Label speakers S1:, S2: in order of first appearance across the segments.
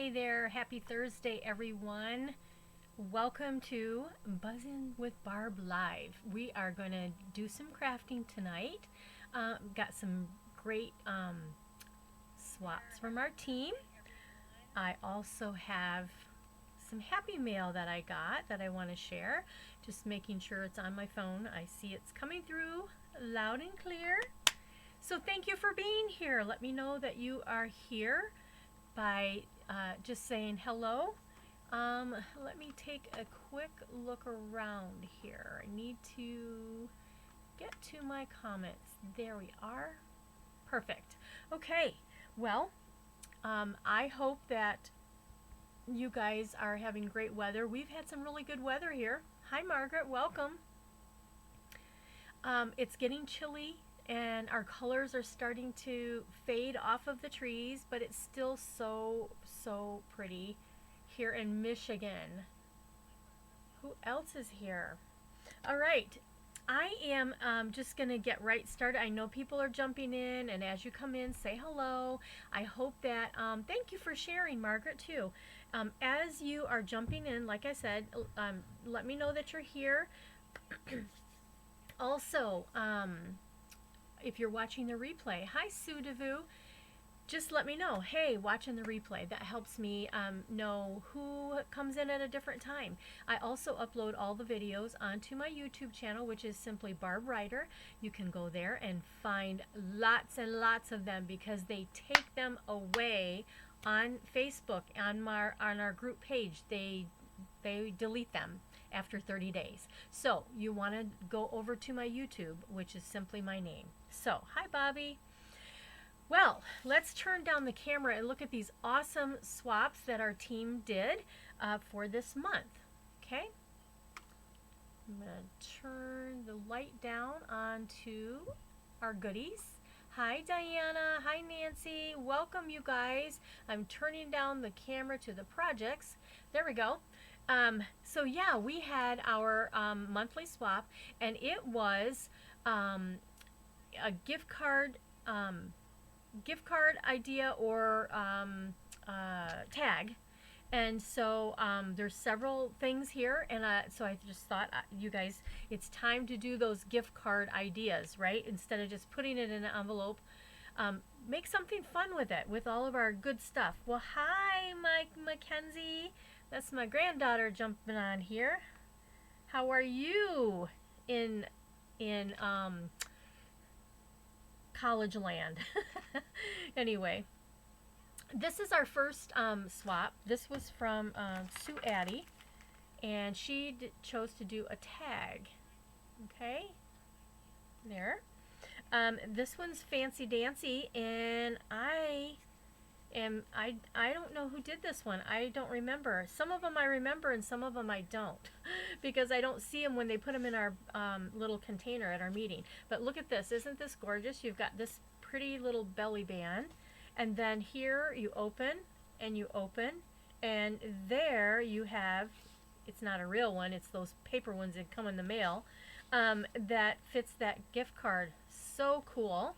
S1: Hey there, happy Thursday everyone. Welcome to Buzzin' with Barb Live. We are going to do some crafting tonight. Got some great swaps from our team. I also have some happy mail that I got that I want to share. Just making sure it's on my phone. I see it's coming through loud and clear. So thank you for being here. Let me know that you are here by just saying hello. Let me take a quick look around here. I need to get to my comments. There we are. Perfect. Okay, well, I hope that you guys are having great weather. We've had some really good weather here. Hi, Margaret. Welcome. It's getting chilly and our colors are starting to fade off of the trees, but it's still so pretty here in Michigan. Who else is here? All right, I am just gonna get right started. I know people are jumping in, and as you come in, say hello. I hope that, thank you for sharing, Margaret, too. As you are jumping in, like I said, let me know that you're here. Also, if you're watching the replay, hi Sue Devu, just let me know, hey, watching the replay. That helps me know who comes in at a different time. I also upload all the videos onto my YouTube channel, which is simply Barb Writer. You can go there and find lots and lots of them because they take them away on Facebook, on our group page. They delete them after 30 days. So you want to go over to my YouTube, which is simply my name. So, hi Bobby. Well, let's turn down the camera and look at these awesome swaps that our team did for this month. Okay? I'm going to turn the light down onto our goodies. Hi Diana, hi Nancy, welcome you guys. I'm turning down the camera to the projects. There we go. So yeah, we had our monthly swap, and it was a gift card idea or tag. And so there's several things here, and so I just thought, you guys, it's time to do those gift card ideas, right? Instead of just putting it in an envelope, make something fun with it, with all of our good stuff. Well, hi, Mike Mackenzie. That's my granddaughter jumping on here. How are you in college land? Anyway, this is our first swap. This was from Sue Addie, and she chose to do a tag. Okay, there. This one's Fancy Dancy, and I don't know who did this one. I don't remember. Some of them I remember and some of them I don't because I don't see them when they put them in our little container at our meeting. But look at this. Isn't this gorgeous? You've got this pretty little belly band, and then here you open and you open, and there you have, it's not a real one, it's those paper ones that come in the mail, that fits that gift card. So cool.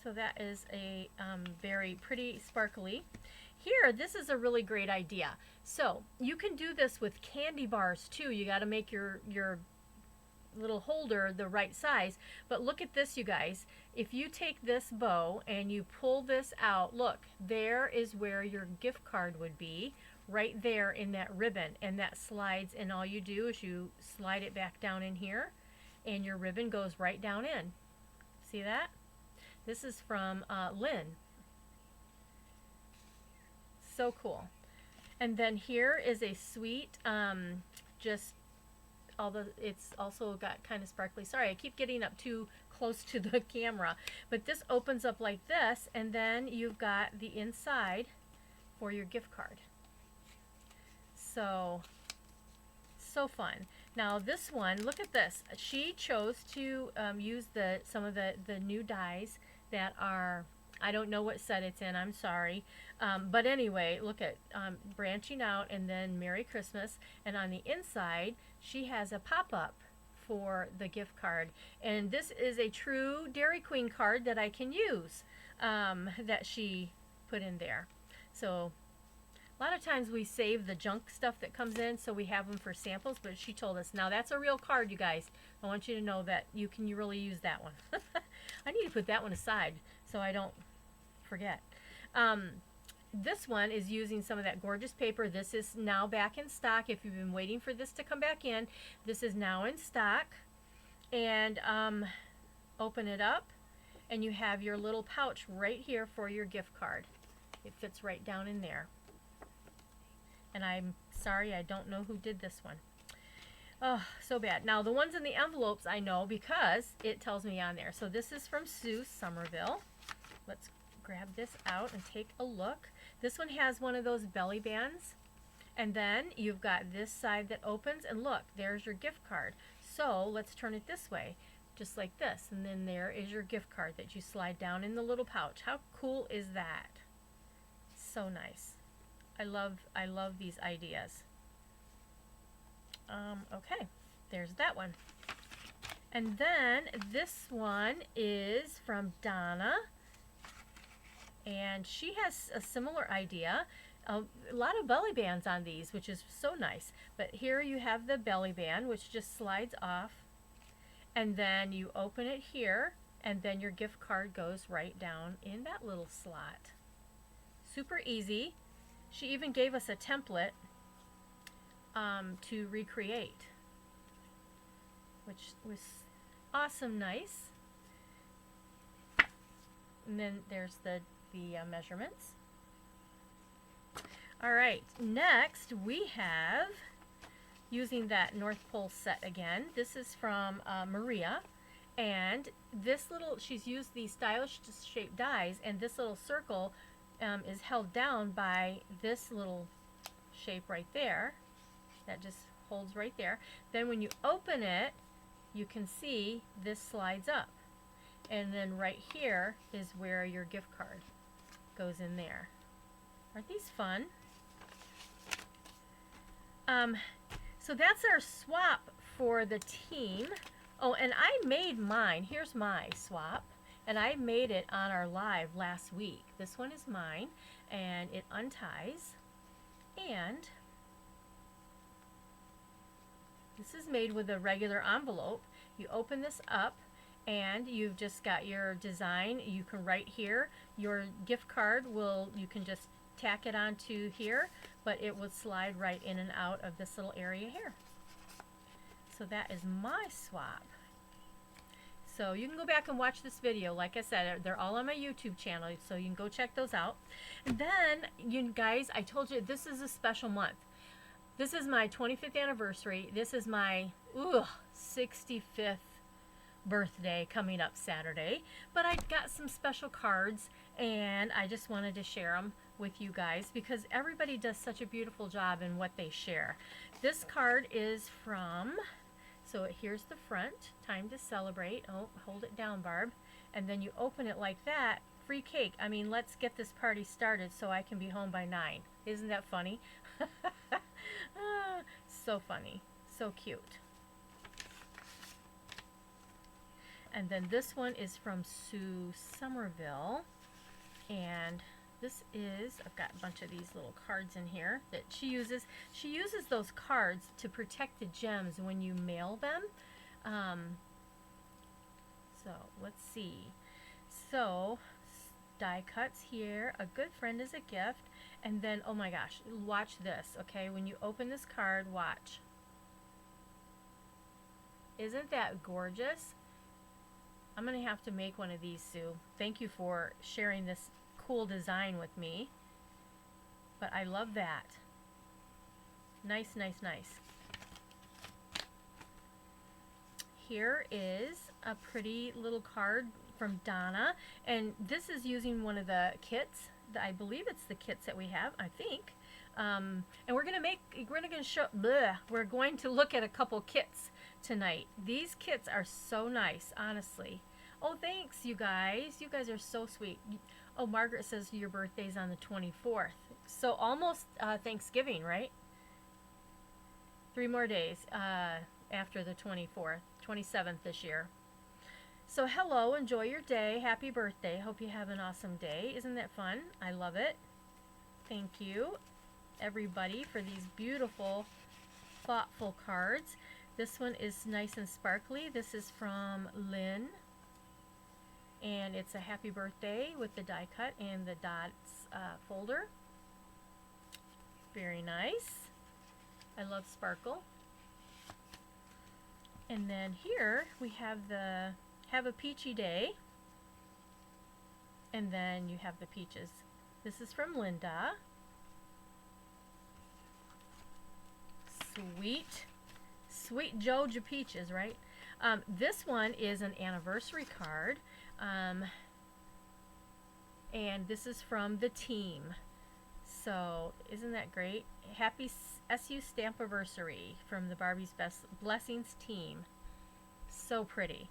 S1: So that is a very pretty sparkly. Here, this is a really great idea. So you can do this with candy bars too. You got to make your little holder the right size. But look at this, you guys. If you take this bow and you pull this out, look, there is where your gift card would be, right there in that ribbon. And that slides, and all you do is you slide it back down in here, and your ribbon goes right down in. See that? This is from Lynn. So cool. And then here is a sweet, it's also got kind of sparkly. Sorry, I keep getting up too close to the camera. But this opens up like this, and then you've got the inside for your gift card. So fun. Now this one, look at this. She chose to use some of the new dies that are, I don't know what set it's in, I'm sorry. But anyway, look at branching out, and then Merry Christmas. And on the inside, she has a pop-up for the gift card. And this is a true Dairy Queen card that I can use that she put in there. So a lot of times we save the junk stuff that comes in so we have them for samples, but she told us, now that's a real card, you guys. I want you to know that you really use that one. I need to put that one aside so I don't forget. This one is using some of that gorgeous paper. This is now back in stock. If you've been waiting for this to come back in, this is now in stock. And open it up, and you have your little pouch right here for your gift card. It fits right down in there. And I'm sorry, I don't know who did this one. Oh, so bad. Now, the ones in the envelopes I know because it tells me on there. So this is from Sue Somerville. Let's grab this out and take a look. This one has one of those belly bands. And then you've got this side that opens, and look, there's your gift card. So let's turn it this way, just like this. And then there is your gift card that you slide down in the little pouch. How cool is that? So nice. I love these ideas. Okay, there's that one. And then this one is from Donna, and she has a similar idea. A lot of belly bands on these, which is so nice. But here you have the belly band, which just slides off, and then you open it here, and then your gift card goes right down in that little slot. Super easy. She even gave us a template to recreate, which was awesome, nice. And then there's the measurements. All right, next we have, using that North Pole set again, this is from Maria, and this little, she's used these stylish shaped dies, and this little circle is held down by this little shape right there, that just holds right there. Then when you open it, you can see this slides up, and then right here is where your gift card goes in there. Aren't these fun? So that's our swap for the team. Oh, and I made mine. Here's my swap. And I made it on our live last week. This one is mine, and it unties. And this is made with a regular envelope. You open this up, and you've just got your design. You can write here. Your gift card you can just tack it onto here, but it will slide right in and out of this little area here. So that is my swap. So you can go back and watch this video. Like I said, they're all on my YouTube channel, so you can go check those out. And then, you guys, I told you this is a special month. This is my 25th anniversary. This is my 65th birthday coming up Saturday. But I got some special cards, and I just wanted to share them with you guys because everybody does such a beautiful job in what they share. This card is from, so here's the front, time to celebrate. Oh, hold it down, Barb. And then you open it like that, free cake. I mean, let's get this party started so I can be home by 9. Isn't that funny? So funny, so cute. And then this one is from Sue Somerville, and this is, I've got a bunch of these little cards in here that she uses. She uses those cards to protect the gems when you mail them. So let's see. So die cuts here, a good friend is a gift, and then, oh my gosh, watch this, okay? When you open this card, watch. Isn't that gorgeous? I'm going to have to make one of these, Sue. Thank you for sharing this cool design with me. But I love that. Nice, nice, nice. Here is a pretty little card from Donna. And this is using one of the kits. I believe it's the kits that we have, I think. And we're going to look at a couple kits tonight. These kits are so nice, honestly. Oh, thanks, you guys. You guys are so sweet. Oh, Margaret says your birthday's on the 24th. So almost Thanksgiving, right? 3 more days after the 24th, 27th this year. So hello, enjoy your day. Happy birthday. Hope you have an awesome day. Isn't that fun? I love it. Thank you, everybody, for these beautiful, thoughtful cards. This one is nice and sparkly. This is from Lynn. And it's a happy birthday with the die cut and the dots folder. Very nice. I love sparkle. And then here we have the Have a Peachy Day. And then you have the peaches. This is from Linda. Sweet. Sweet Joja Peaches, right? This one is an anniversary card. And this is from the team. So, isn't that great? Happy SU Stampiversary from the Barbie's Best Blessings team. So pretty.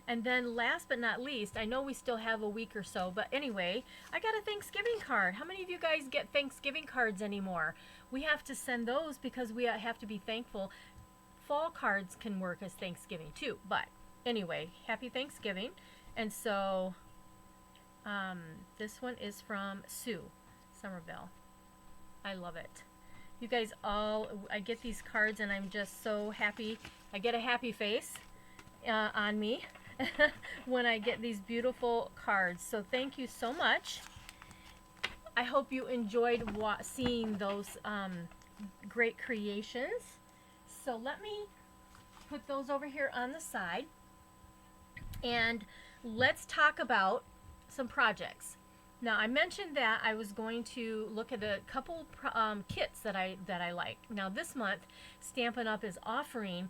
S1: And then last but not least, I know we still have a week or so, but anyway, I got a Thanksgiving card. How many of you guys get Thanksgiving cards anymore? We have to send those because we have to be thankful. Fall cards can work as Thanksgiving too, but anyway, happy Thanksgiving. And so this one is from Sue Somerville. I love it. You guys all, I get these cards and I'm just so happy. I get a happy face on me when I get these beautiful cards. So thank you so much. I hope you enjoyed seeing those great creations. So let me put those over here on the side. And let's talk about some projects. Now I mentioned that I was going to look at a couple kits that I like. Now this month Stampin' Up! Is offering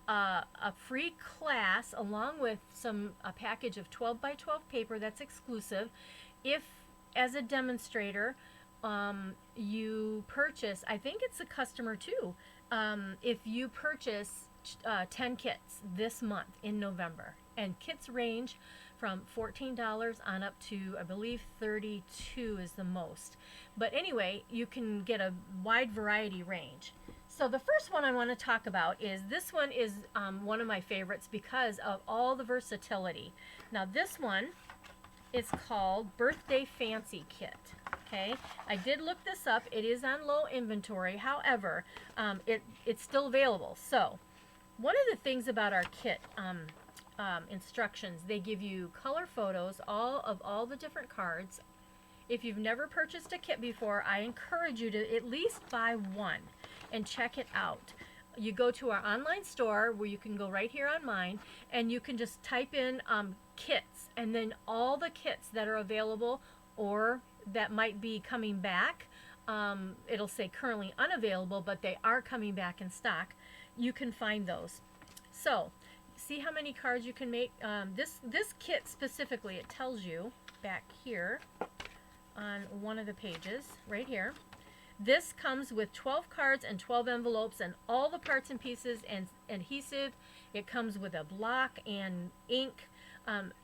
S1: a free class along with a package of 12 by 12 paper that's exclusive. If as a demonstrator you purchase, I think it's a customer too, if you purchase 10 kits this month in November, and kits range from $14 on up to, I believe, $32 is the most. But anyway, you can get a wide variety range. So the first one I want to talk about is, this one is one of my favorites because of all the versatility. Now this one is called Birthday Fancy Kit. Okay, I did look this up. It is on low inventory. However, it's still available. So one of the things about our kit instructions, they give you color photos of all the different cards. If you've never purchased a kit before, I encourage you to at least buy one and check it out. You go to our online store, where you can go right here on mine, and you can just type in kits, and then all the kits that are available or that might be coming back, it'll say currently unavailable, but they are coming back in stock. You can find those. So see how many cards you can make. This kit specifically, it tells you back here on one of the pages right here. This comes with 12 cards and 12 envelopes and all the parts and pieces and adhesive. It comes with a block and ink.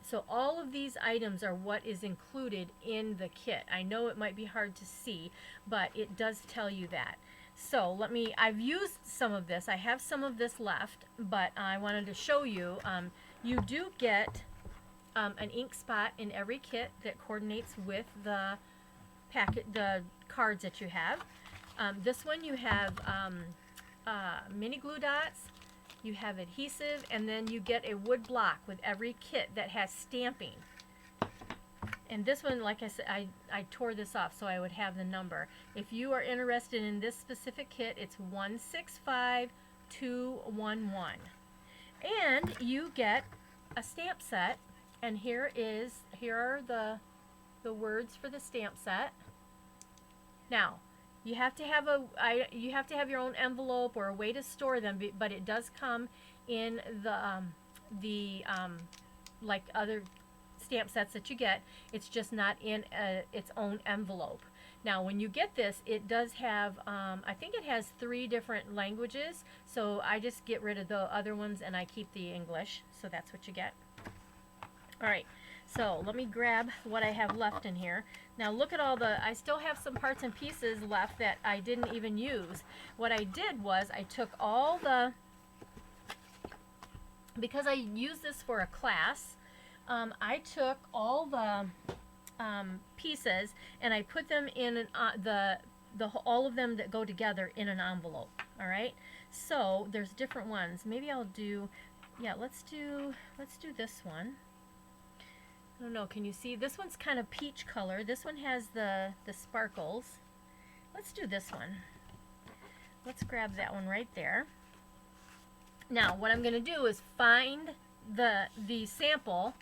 S1: So all of these items are what is included in the kit. I know it might be hard to see, but it does tell you that. So I've used some of this. I have some of this left, but I wanted to show you. You do get an ink spot in every kit that coordinates with the the cards that you have. This one you have mini glue dots, you have adhesive, and then you get a wood block with every kit that has stamping. And this one, like I said, I tore this off so I would have the number. If you are interested in this specific kit, it's 165211. And you get a stamp set, and here are the words for the stamp set. Now, you have to have your own envelope or a way to store them, but it does come in the like other stamp sets that you get. It's just not in its own envelope. Now when you get this, it does have I think it has 3 different languages, so I just get rid of the other ones and I keep the English, so that's what you get. Alright, so let me grab what I have left in here. Now look at I still have some parts and pieces left that I didn't even use. What I did was I took all because I used this for a class, I took all the pieces, and I put them in all of them that go together in an envelope. All right. So there's different ones. Maybe I'll do, yeah. Let's do this one. I don't know. Can you see? This one's kind of peach color. This one has the sparkles. Let's do this one. Let's grab that one right there. Now, what I'm going to do is find the sample.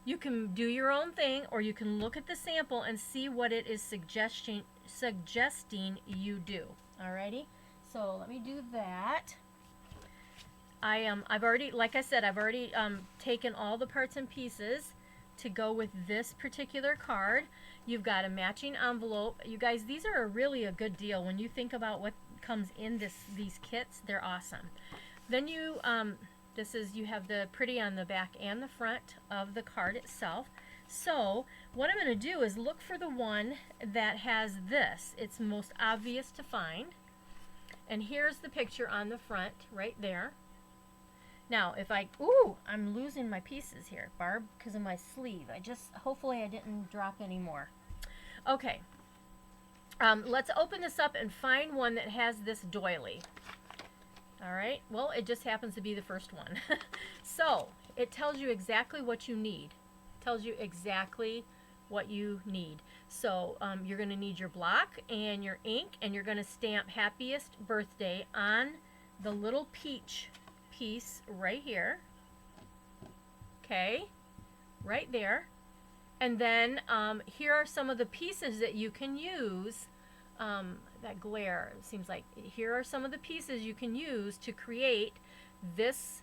S1: You can do your own thing, or you can look at the sample and see what it is suggesting you do. Alrighty, so let me do that. I've already, like I said, I've already taken all the parts and pieces to go with this particular card. You've got a matching envelope. You guys, these are really a good deal when you think about what comes in these kits. They're awesome. Then you you have the pretty on the back and the front of the card itself. So what I'm going to do is look for the one that has this. It's most obvious to find. And here's the picture on the front right there. Now if I'm losing my pieces here, Barb, because of my sleeve. Hopefully I didn't drop any more. Okay. Let's open this up and find one that has this doily. All right, well, it just happens to be the first one. So it tells you exactly what you need. It tells you exactly what you need. So you're going to need your block and your ink, and you're going to stamp happiest birthday on the little peach piece right here. Okay, right there. And then here are some of the pieces that you can use. That glare, it seems like. Here are some of the pieces you can use to create this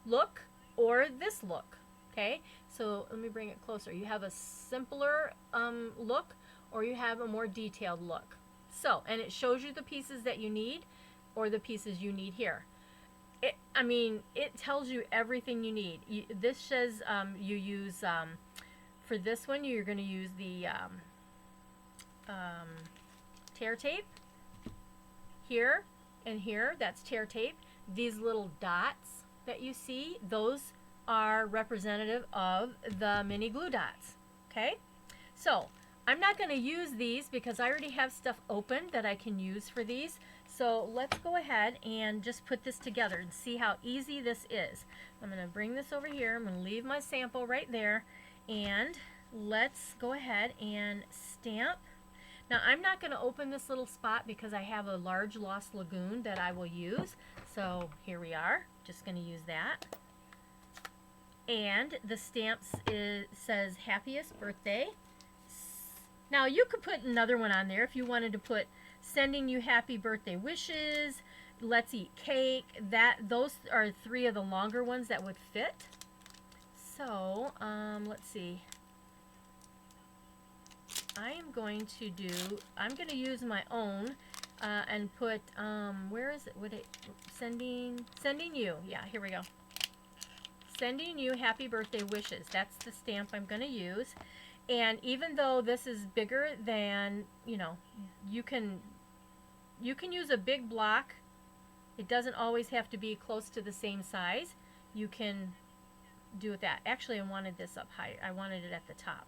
S1: look or this look. Okay, so let me bring it closer. You have a simpler look, or you have a more detailed look. So, and it shows you the pieces that you need, or the pieces you need here. It tells you everything you need. This says you use, for this one, you're going to use the tear tape here and here. That's tear tape. These little dots that you see, those are representative of the mini glue dots. Okay, so I'm not going to use these because I already have stuff open that I can use for these. So let's go ahead and just put this together and see how easy this is. I'm going to bring this over here. I'm going to leave my sample right there, and let's go ahead and stamp. Now I'm not going to open this little spot because I have a large Lost Lagoon that I will use. So here we are, just going to use that. And the stamp says happiest birthday. Now you could put another one on there if you wanted to put sending you happy birthday wishes, let's eat cake. Those are 3 of the longer ones that would fit. So let's see. I'm going to use my own and put, where is it? Sending you. Yeah, here we go. Sending you happy birthday wishes. That's the stamp I'm going to use. And even though this is bigger than, you can use a big block. It doesn't always have to be close to the same size. You can do it that. Actually, I wanted this up higher. I wanted it at the top.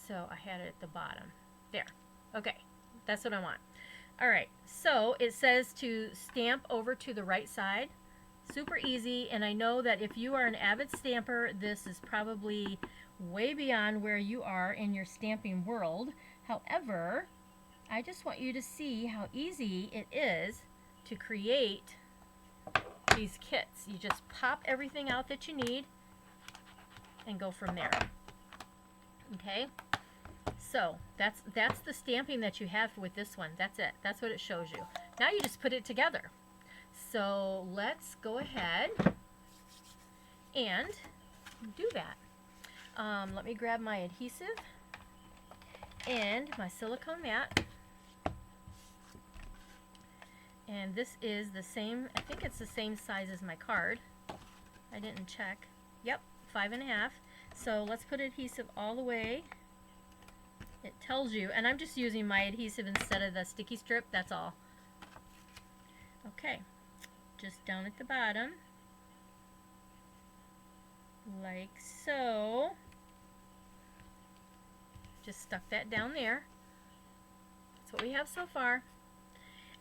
S1: So I had it at the bottom. There. Okay. That's what I want. All right. So it says to stamp over to the right side. Super easy. And I know that if you are an avid stamper, this is probably way beyond where you are in your stamping world. However, I just want you to see how easy it is to create these kits. You just pop everything out that you need and go from there. Okay, so that's the stamping that you have with this one. That's it. That's what it shows you. Now you just put it together. So let's go ahead and do that. Let me grab my adhesive and my silicone mat. And this is the same, I think it's the same size as my card. I didn't check. Yep, 5.5. So let's put adhesive all the way. It tells you, and I'm just using my adhesive instead of the sticky strip, that's all. Okay, just down at the bottom, like so. Just stuck that down there. That's what we have so far.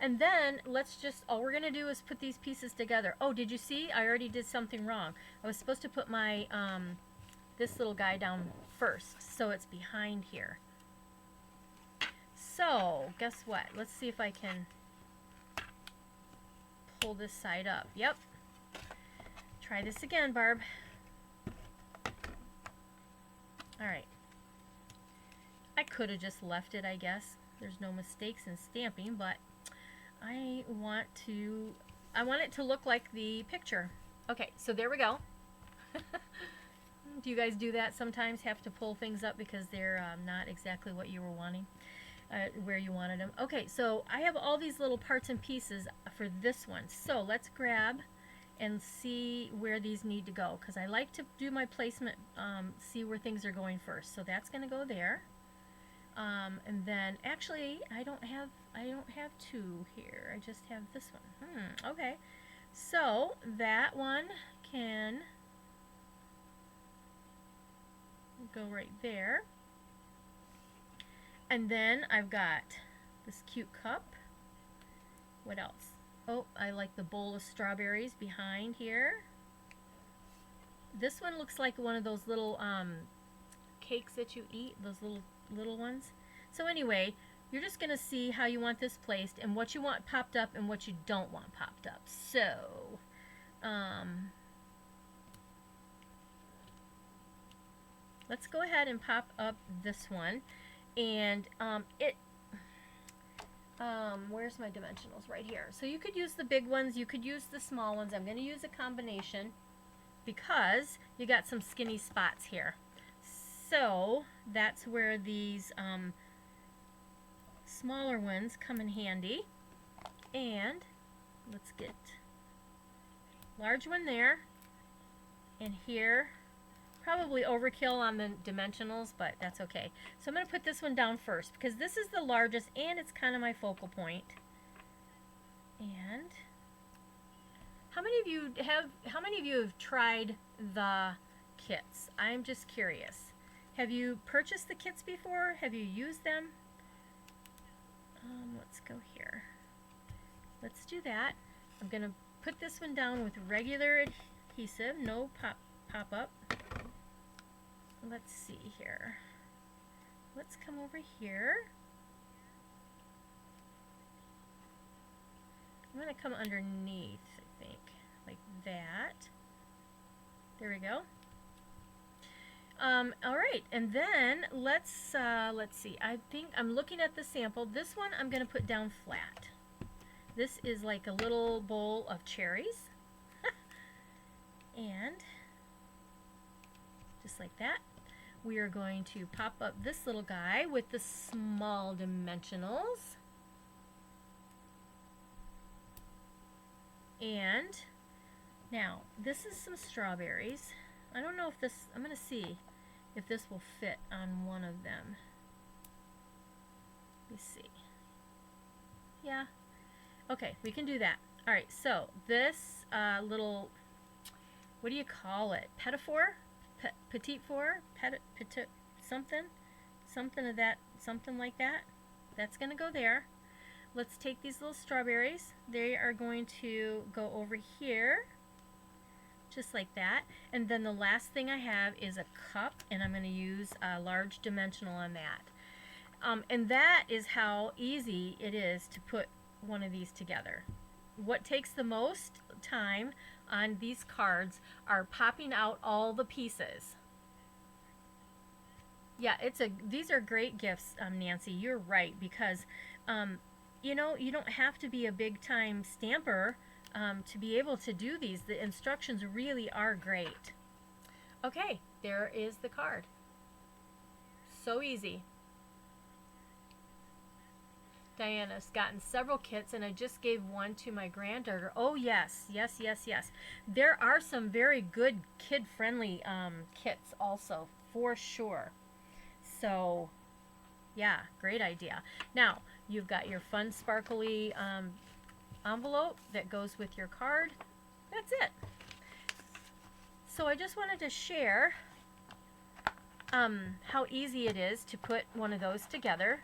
S1: And then let's just, all we're going to do is put these pieces together. Oh, did you see? I already did something wrong. I was supposed to put my, this little guy down first, so it's behind here. So, guess what? Let's see if I can pull this side up. Yep. Try this again, Barb. Alright. I could have just left it, I guess. There's no mistakes in stamping, but I want it to look like the picture. Okay, so there we go. Do you guys do that sometimes? Have to pull things up because they're not exactly what you were wanting, where you wanted them. Okay, so I have all these little parts and pieces for this one. So let's grab and see where these need to go, because I like to do my placement, see where things are going first. So that's going to go there. And then actually I don't have two here. I just have this one. Okay. So that one can go right there. And then I've got this cute cup. What else? Oh, I like the bowl of strawberries behind here. This one looks like one of those little cakes that you eat, those little ones. So anyway, you're just going to see how you want this placed and what you want popped up and what you don't want popped up. So, let's go ahead and pop up this one. And where's my dimensionals? Right here. So you could use the big ones, you could use the small ones. I'm going to use a combination because you got some skinny spots here. So that's where these smaller ones come in handy. And let's get large one there, and here. Probably overkill on the dimensionals, but that's okay. So I'm going to put this one down first because this is the largest and it's kind of my focal point. And how many of you have tried the kits? I'm just curious. Have you purchased the kits before? Have you used them? Let's go here. Let's do that. I'm going to put this one down with regular adhesive, no pop up. Let's see here. Let's come over here. I'm going to come underneath, I think, like that. There we go. All right, and then let's see. I think I'm looking at the sample. This one I'm going to put down flat. This is like a little bowl of cherries. And just like that. We are going to pop up this little guy with the small dimensionals. And now, this is some strawberries. I don't know if this, I'm going to see if this will fit on one of them. Let me see. Yeah. Okay, we can do that. All right, so this little, what do you call it? Pedophore? Petite four, petit something of that, something like that. That's going to go there. Let's take these little strawberries. They are going to go over here, just like that. And then the last thing I have is a cup, and I'm going to use a large dimensional on that. And that is how easy it is to put one of these together. What takes the most time on these cards are popping out all the pieces. Yeah, these are great gifts, Nancy. You're right, because you know, you don't have to be a big time stamper to be able to do these. The instructions really are great. Okay, there is the card. So easy. Diana's gotten several kits, and I just gave one to my granddaughter. Oh, yes, yes, yes, yes. There are some very good kid-friendly kits also, for sure. So, yeah, great idea. Now, you've got your fun, sparkly envelope that goes with your card. That's it. So I just wanted to share how easy it is to put one of those together.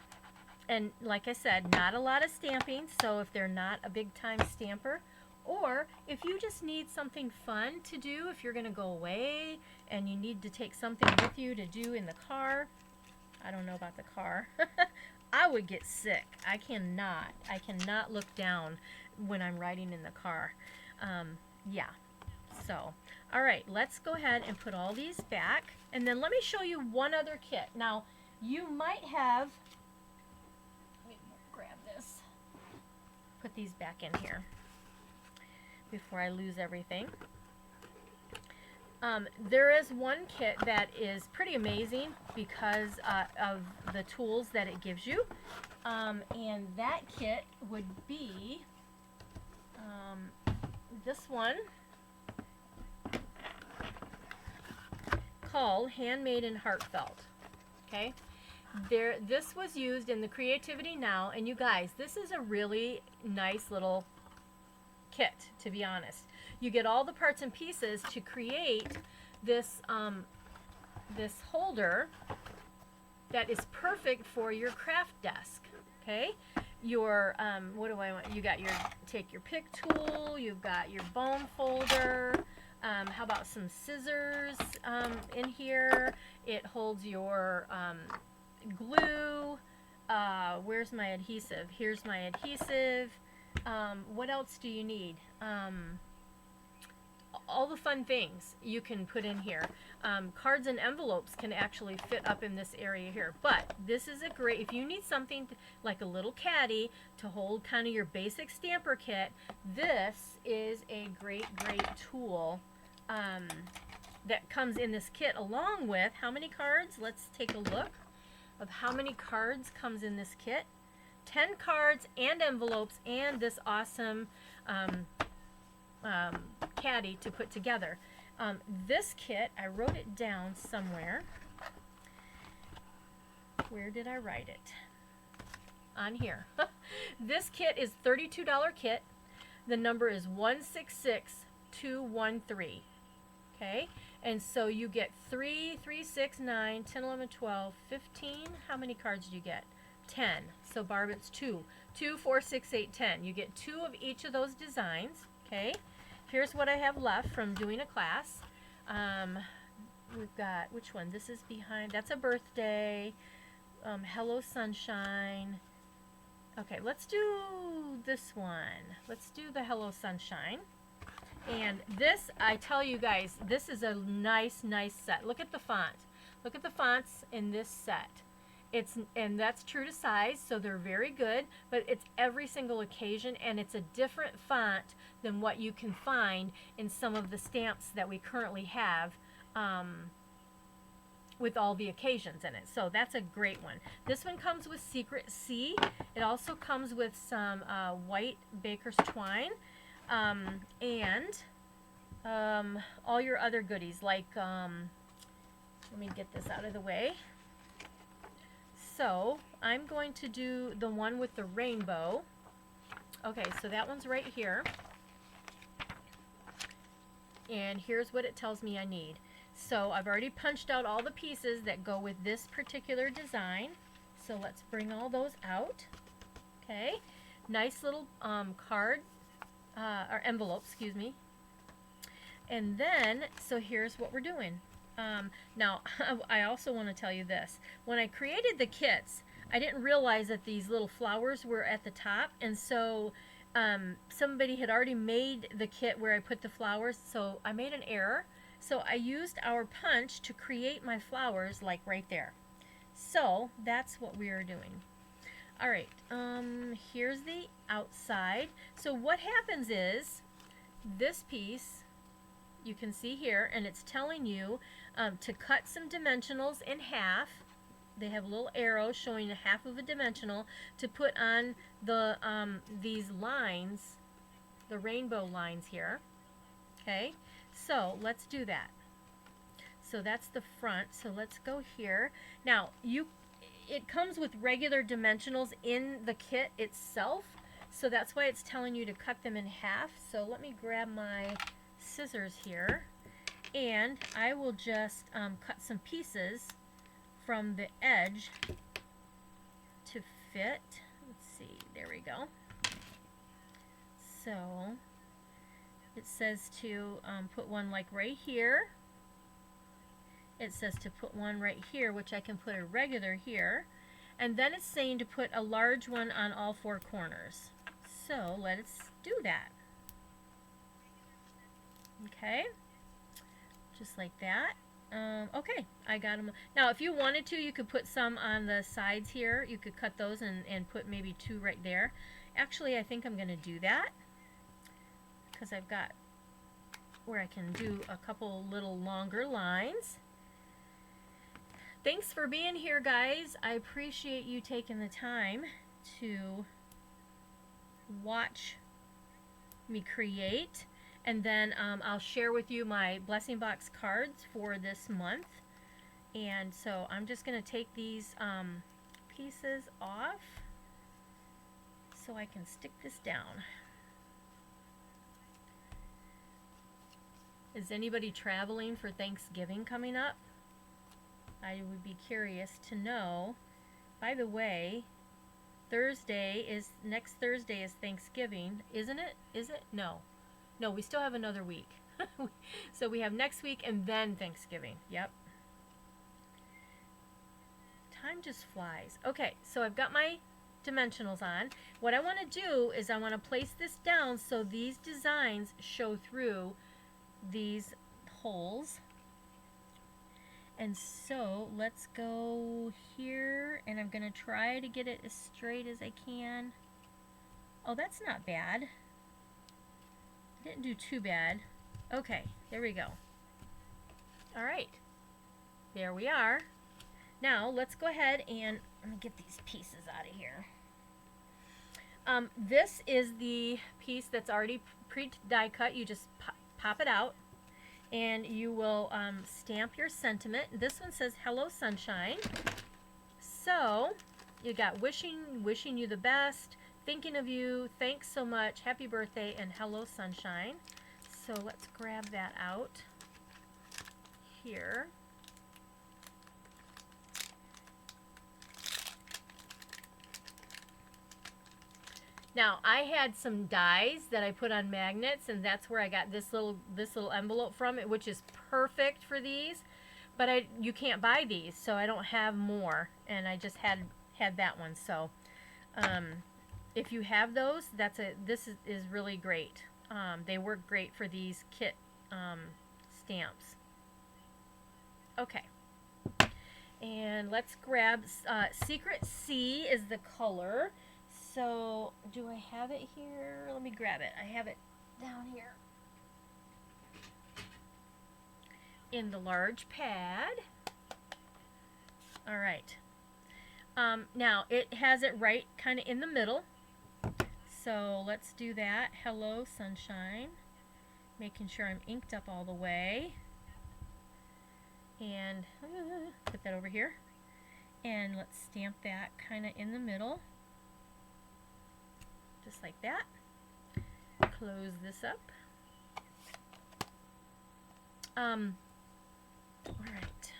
S1: And like I said, not a lot of stamping, so if they're not a big time stamper, or if you just need something fun to do, if you're going to go away and you need to take something with you to do in the car. I don't know about the car. I would get sick. I cannot look down when I'm riding in the car. Yeah. So, all right, let's go ahead and put all these back. And then let me show you one other kit. Now, you might have, let me grab this, put these back in here before I lose everything. There is one kit that is pretty amazing because of the tools that it gives you. And that kit would be this one called Handmade and Heartfelt. Okay? This was used in the Creativity Now, and you guys, this is a really nice little kit, to be honest. You get all the parts and pieces to create this this holder that is perfect for your craft desk. Okay, your what do I want? You got your take your pick tool. You've got your bone folder. How about some scissors in here? It holds your glue. Where's my adhesive? Here's my adhesive. What else do you need? All the fun things you can put in here. Cards and envelopes can actually fit up in this area here. But this is a great, if you need something like a little caddy to hold kind of your basic stamper kit, this is a great tool that comes in this kit along with, how many cards? Let's take a look of how many cards comes in this kit. 10 cards and envelopes and this awesome caddy to put together. This kit, I wrote it down somewhere. Where did I write it? On here. This kit is $32 kit. The number is 166213. Okay? And so you get 3, 3, 6, 9, 10, 11, 12, 15. How many cards do you get? 10. So Barb, it's 2. 2, 4, 6, 8, 10. You get 2 of each of those designs. Okay? Here's what I have left from doing a class. We've got, which one? This is behind, that's a birthday. Hello Sunshine. Okay, let's do this one. Let's do the Hello Sunshine. And this, I tell you guys, this is a nice set. Look at the font. Look at the fonts in this set. And that's true to size, so they're very good, but it's every single occasion, and it's a different font than what you can find in some of the stamps that we currently have with all the occasions in it. So that's a great one. This one comes with Secret C. It also comes with some white baker's twine and all your other goodies, like, let me get this out of the way. So I'm going to do the one with the rainbow. Okay, so that one's right here. And here's what it tells me I need. So I've already punched out all the pieces that go with this particular design. So let's bring all those out. Okay, nice little card, or envelope, excuse me. And then, so here's what we're doing. Now, I also want to tell you this. When I created the kits, I didn't realize that these little flowers were at the top, and so somebody had already made the kit where I put the flowers, so I made an error. So I used our punch to create my flowers, like right there. So that's what we are doing. All right, here's the outside. So what happens is, this piece, you can see here, and it's telling you to cut some dimensionals in half. They have little arrows showing a half of a dimensional to put on the these lines, the rainbow lines here. Okay, so let's do that. So that's the front. So let's go here. Now it comes with regular dimensionals in the kit itself, so that's why it's telling you to cut them in half. So let me grab my scissors here, and I will just cut some pieces from the edge to fit. Let's see, there we go. So it says to put one like right here. It says to put one right here, which I can put a regular here. And then it's saying to put a large one on all four corners. So let's do that. Okay, just like that. Okay, I got them. Now, if you wanted to, you could put some on the sides here. You could cut those and put maybe two right there. Actually, I think I'm going to do that because I've got where I can do a couple little longer lines. Thanks for being here, guys. I appreciate you taking the time to watch me create. And then I'll share with you my blessing box cards for this month. And so I'm just going to take these pieces off so I can stick this down. Is anybody traveling for Thanksgiving coming up? I would be curious to know. By the way, next Thursday is Thanksgiving, isn't it? Is it? No. No, we still have another week. So we have next week and then Thanksgiving. Yep. Time just flies. Okay, so I've got my dimensionals on. What I want to do is I want to place this down so these designs show through these holes. And so let's go here, and I'm going to try to get it as straight as I can. Oh, that's not bad. Didn't do too bad. Okay, there we go. All right, there we are. Now let's go ahead and get these pieces out of here. This is the piece that's already pre-die cut. You just pop it out, and you will stamp your sentiment. This one says "Hello, Sunshine." So you got wishing you the best. Thinking of you, thanks so much, happy birthday, and hello, sunshine. So let's grab that out here. Now, I had some dies that I put on magnets, and that's where I got this little envelope from it, which is perfect for these. But you can't buy these, so I don't have more, and I just had that one. So if you have those, this is really great. They work great for these kit stamps. Okay, and let's grab Secret C is the color. So do I have it here? Let me grab it. I have it down here in the large pad. All right. Now it has it right kind of in the middle. So let's do that. Hello, sunshine. Making sure I'm inked up all the way. And put that over here. And let's stamp that kind of in the middle. Just like that. Close this up. All right.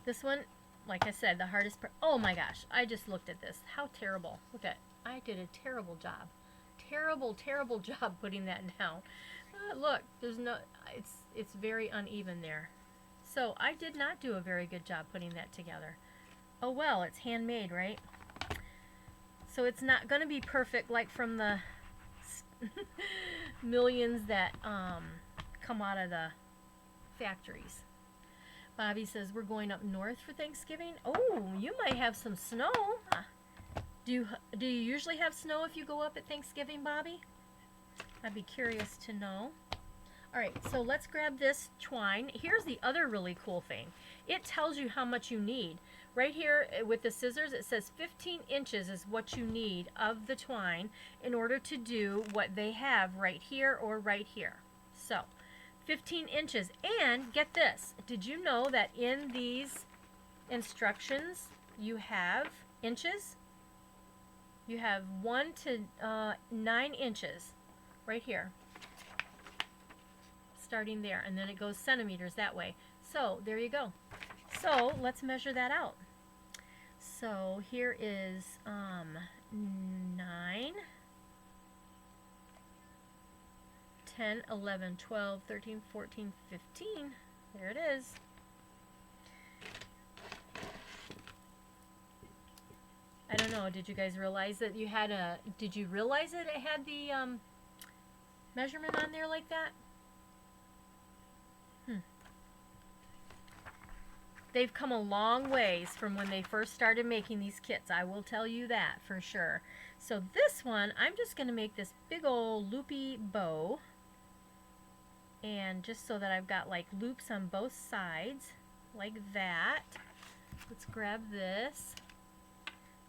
S1: This one, like I said, the hardest part. Oh my gosh, I just looked at this. How terrible. Look at, I did a terrible job. Terrible job putting that down. Look, there's no, it's very uneven there. So I did not do a very good job putting that together. Oh well, it's handmade, right? So it's not going to be perfect like from the millions that come out of the factories. Bobby says we're going up north for Thanksgiving. Oh, you might have some snow. Do you usually have snow if you go up at Thanksgiving, Bobby? I'd be curious to know. All right, so let's grab this twine. Here's the other really cool thing. It tells you how much you need. Right here with the scissors, it says 15 inches is what you need of the twine in order to do what they have right here or right here. So 15 inches. And get this, did you know that in these instructions you have inches? You have 1 to 9 inches right here, starting there, and then it goes centimeters that way. So there you go. So let's measure that out. So here is 9, 10, 11, 12, 13, 14, 15. There it is. I don't know, did you guys realize that you had did you realize that it had the measurement on there like that? They've come a long ways from when they first started making these kits. I will tell you that for sure. So this one, I'm just going to make this big old loopy bow. And just so that I've got like loops on both sides, like that. Let's grab this.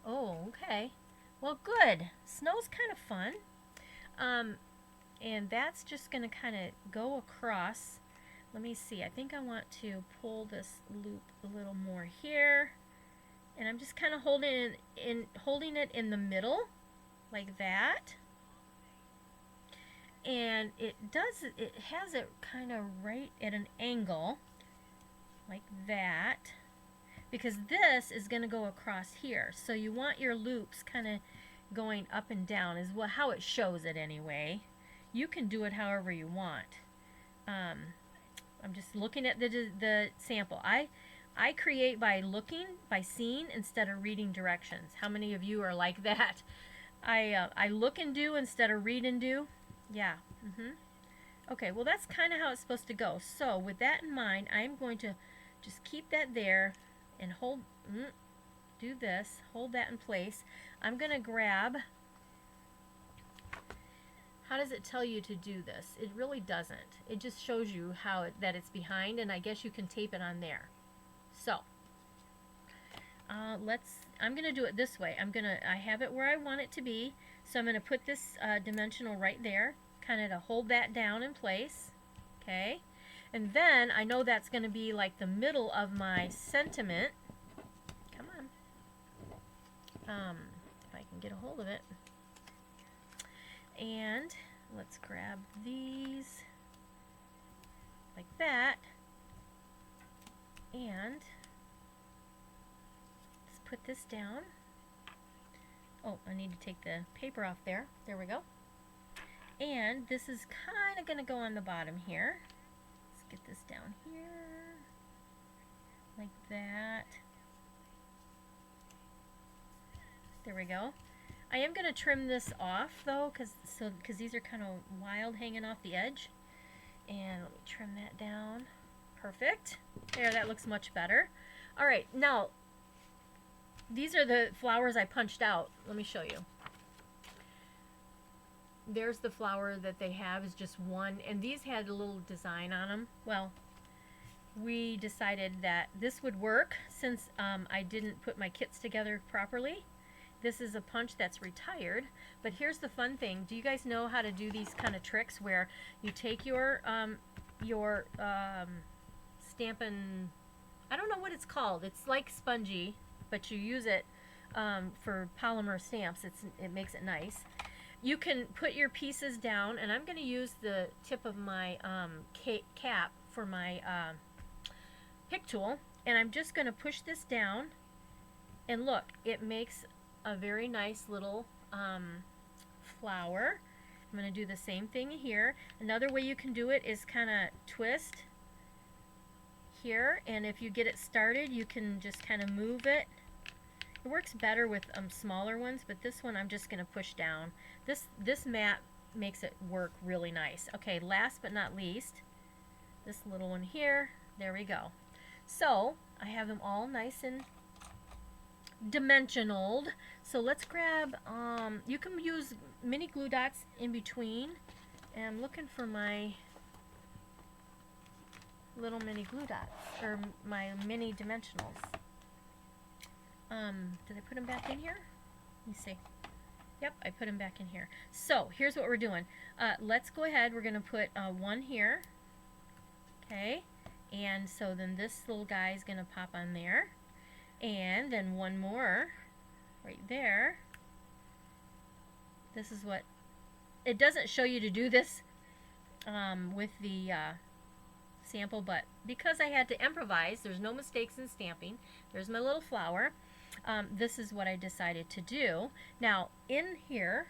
S1: Oh, okay. Well, good. Snow's kind of fun. And that's just going to kind of go across. Let me see. I think I want to pull this loop a little more here. And I'm just kind of holding it in the middle, like that. And it has it kind of right at an angle, like that. Because this is going to go across here. So you want your loops kind of going up and down, is how it shows it anyway. You can do it however you want. I'm just looking at the sample. I create by seeing instead of reading directions. How many of you are like that? I look and do instead of read and do. Yeah. Okay, well that's kind of how it's supposed to go. So with that in mind, I'm going to just keep that there and do this, hold that in place. I'm going to grab, how does it tell you to do this? It really doesn't. It just shows you that it's behind, and I guess you can tape it on there. So I'm going to do it this way. I have it where I want it to be, so I'm going to put this dimensional right there, kind of to hold that down in place. Okay, and then I know that's going to be like the middle of my sentiment. Come on, if I can get a hold of it. And let's grab these like that, and let's put this down. Oh, I need to take the paper off there. There we go. And this is kind of going to go on the bottom here. Let's get this down here, like that. There we go. I am going to trim this off though, because these are kind of wild hanging off the edge. And let me trim that down. Perfect. There, that looks much better. All right, now these are the flowers I punched out. Let me show you. There's the flower that they have, is just one, and these had a little design on them. Well, we decided that this would work since I didn't put my kits together properly. This is a punch that's retired, but here's the fun thing. Do you guys know how to do these kind of tricks where you take your Stampin', I don't know what it's called. It's like spongy, but you use it for polymer stamps. It makes it nice. You can put your pieces down, and I'm going to use the tip of my cap for my pick tool, and I'm just going to push this down, and look, it makes a very nice little flower. I'm going to do the same thing here. Another way you can do it is kind of twist here, and if you get it started, you can just kind of move it. It works better with smaller ones, but this one I'm just going to push down. This mat makes it work really nice. Okay, last but not least, this little one here. There we go. So I have them all nice and dimensionaled. So let's grab, you can use mini glue dots in between. And I'm looking for my little mini glue dots, or my mini dimensionals. Did I put them back in here? Let me see. Yep, I put them back in here. So here's what we're doing. Let's go ahead. We're going to put one here. Okay. And so then this little guy is going to pop on there. And then one more right there. This is what, it doesn't show you to do this with the sample, but because I had to improvise, there's no mistakes in stamping. There's my little flower. This is what I decided to do. Now, in here,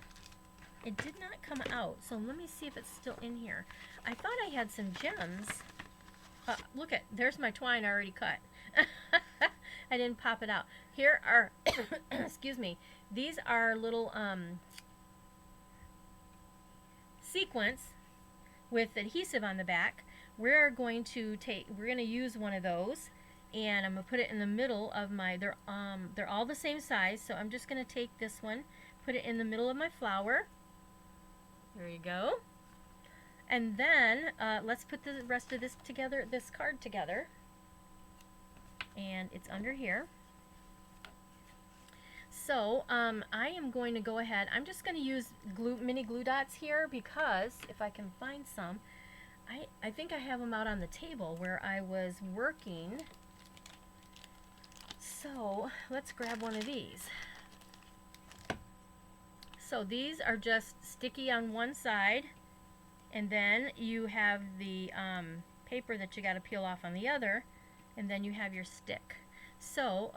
S1: it did not come out, so let me see if it's still in here. I thought I had some gems. Look at, there's my twine already cut. I didn't pop it out. Here are, excuse me, these are little sequins with adhesive on the back. We're going to use one of those, and I'm gonna put it in the middle of my, they're all the same size, so I'm just gonna take this one, put it in the middle of my flower. There you go. And then let's put the rest of this together, this card together. And it's under here. So I am going to go ahead, I'm just going to use mini glue dots here, because if I can find some, I think I have them out on the table where I was working. So let's grab one of these. So these are just sticky on one side, and then you have the paper that you got to peel off on the other, and then you have your stick. So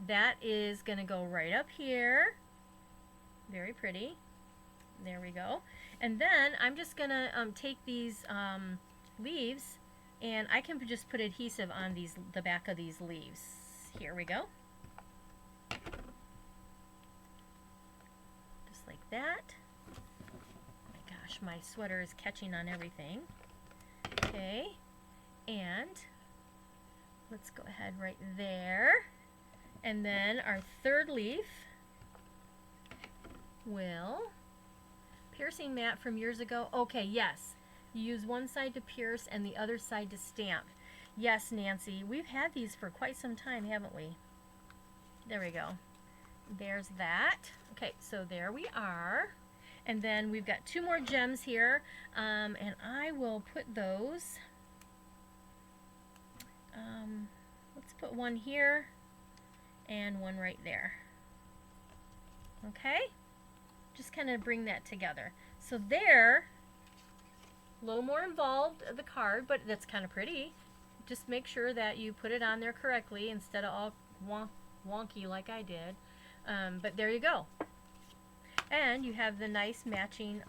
S1: that is going to go right up here. Very pretty. There we go. And then I'm just going to take these leaves, and I can just put adhesive on the back of these leaves. Here we go. Just like that. Oh my gosh, my sweater is catching on everything. Okay. And let's go ahead right there. And then our third leaf will, piercing mat from years ago. Okay, yes. You use one side to pierce and the other side to stamp. Yes, Nancy, we've had these for quite some time, haven't we? There we go. There's that. Okay, so there we are. And then we've got two more gems here, and I will put those. Let's put one here and one right there. Okay? Just kind of bring that together. So there, a little more involved, the card, but that's kind of pretty. Just make sure that you put it on there correctly instead of all wonky like I did. But there you go. And you have the nice matching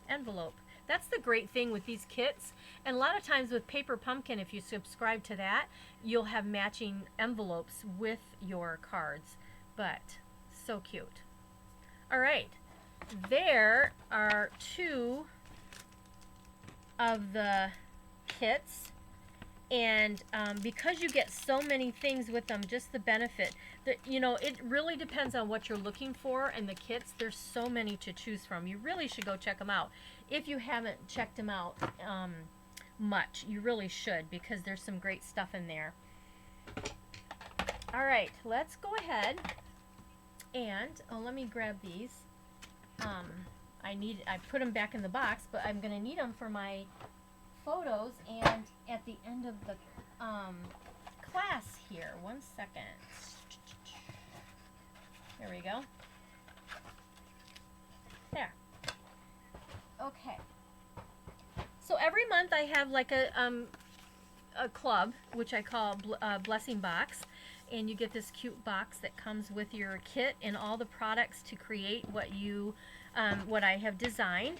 S1: envelope. That's the great thing with these kits. And a lot of times with Paper Pumpkin, if you subscribe to that, you'll have matching envelopes with your cards. But so cute. All right. There are two of the kits. And because you get so many things with them, just the benefit, that, you know, it really depends on what you're looking for. And the kits, there's so many to choose from. You really should go check them out. If you haven't checked them out much, you really should, because there's some great stuff in there. All right, let's go ahead and, let me grab these. I put them back in the box, but I'm going to need them for my photos and at the end of the class here. 1 second. There we go. There. Okay. So every month I have like a club, which I call Blessing Box, and you get this cute box that comes with your kit and all the products to create what I have designed.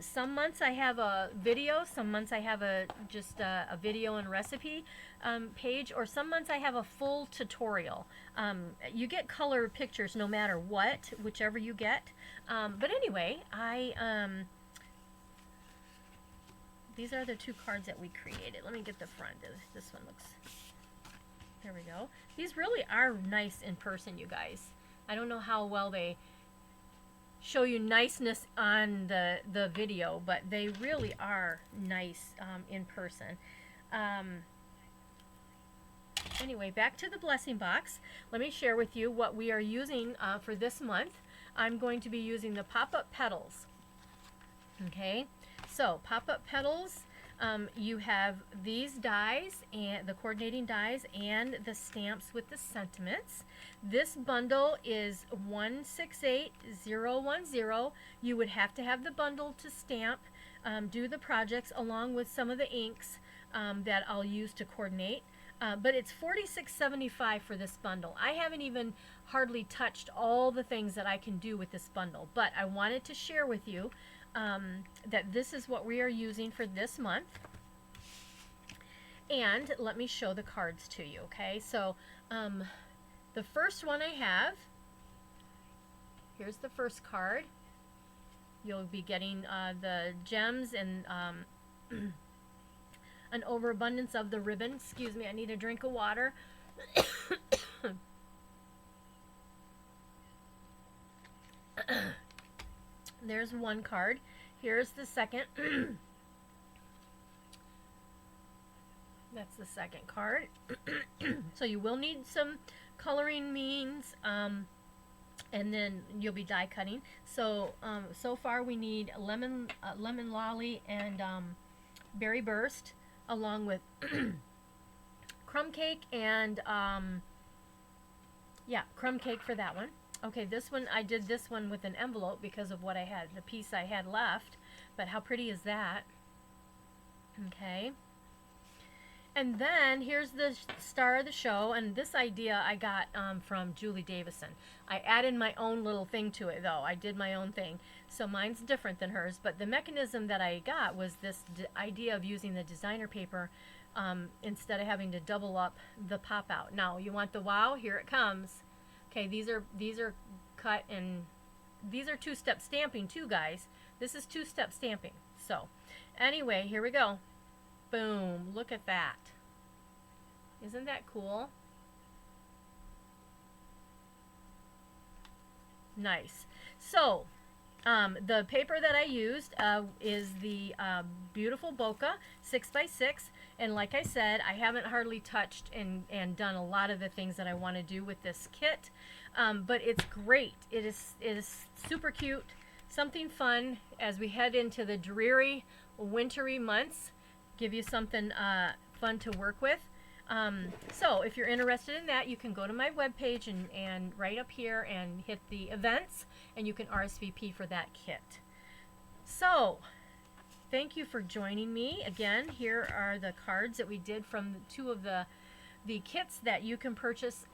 S1: Some months I have a video, some months I have just a video and recipe page, or some months I have a full tutorial. You get color pictures no matter what, whichever you get. But anyway, these are the two cards that we created. Let me get the front. This one looks, there we go. These really are nice in person, you guys. I don't know how well they show you niceness on the video, but they really are nice in person. Anyway, back to the Blessing Box. Let me share with you what we are using for this month. I'm going to be using the pop-up petals. Okay, so pop-up petals, you have these dies, and the coordinating dies, and the stamps with the sentiments. This bundle is 168010. You would have to have the bundle to stamp, do the projects along with some of the inks. that I'll use to coordinate. But it's $46.75 for this bundle. I haven't even hardly touched all the things that I can do with this bundle, but I wanted to share with you that this is what we are using for this month. And let me show the cards to you, okay? So the first one I have, here's the first card. You'll be getting the gems and an overabundance of the ribbon. Excuse me, I need a drink of water. There's one card. Here's the second. That's the second card. So you will need some coloring means, and then you'll be die cutting. So so far we need lemon lolly and berry burst, along with crumb cake and yeah, crumb cake for that one. Okay, this one, I did this one with an envelope because of what I had, the piece I had left. But how pretty is that? Okay. And then here's the star of the show, and this idea I got from Julie Davison. I added my own little thing to it, though. I did my own thing. So mine's different than hers, but the mechanism that I got was this idea of using the designer paper instead of having to double up the pop out. Now, you want the wow? Here it comes. Okay, these are cut, and these are two-step stamping too, guys. This is two-step stamping. So, anyway, here we go. Boom, look at that. Isn't that cool? Nice. So, the paper that I used is the beautiful Bokeh 6x6, and like I said, I haven't hardly touched and done a lot of the things that I want to do with this kit, but it's great. It is super cute, something fun as we head into the dreary, wintry months. Give you something fun to work with. So if you're interested in that, you can go to my webpage and right up here and hit the events, and you can RSVP for that kit. So thank you for joining me. Again, here are the cards that we did from two of the kits that you can purchase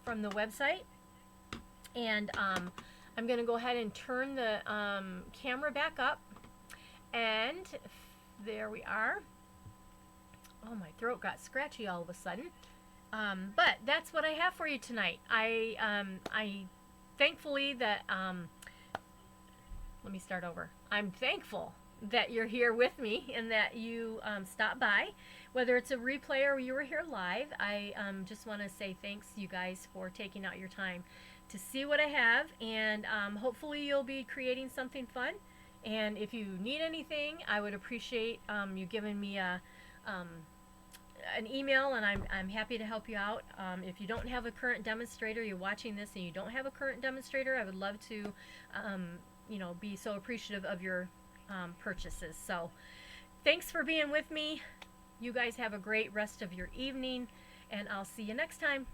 S1: from the website. And I'm going to go ahead and turn the camera back up, and there we are. Oh, my throat got scratchy all of a sudden. But that's what I have for you tonight. I thankfully that, let me start over. I'm thankful that you're here with me and that you stopped by. Whether it's a replay or you were here live, I just want to say thanks, you guys, for taking out your time to see what I have. And hopefully you'll be creating something fun. And if you need anything, I would appreciate you giving me an email, and I'm happy to help you out. If you don't have a current demonstrator, you're watching this and you don't have a current demonstrator, I would love to you know, be so appreciative of your purchases. So thanks for being with me. You guys have a great rest of your evening, and I'll see you next time.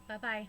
S1: Bye-bye.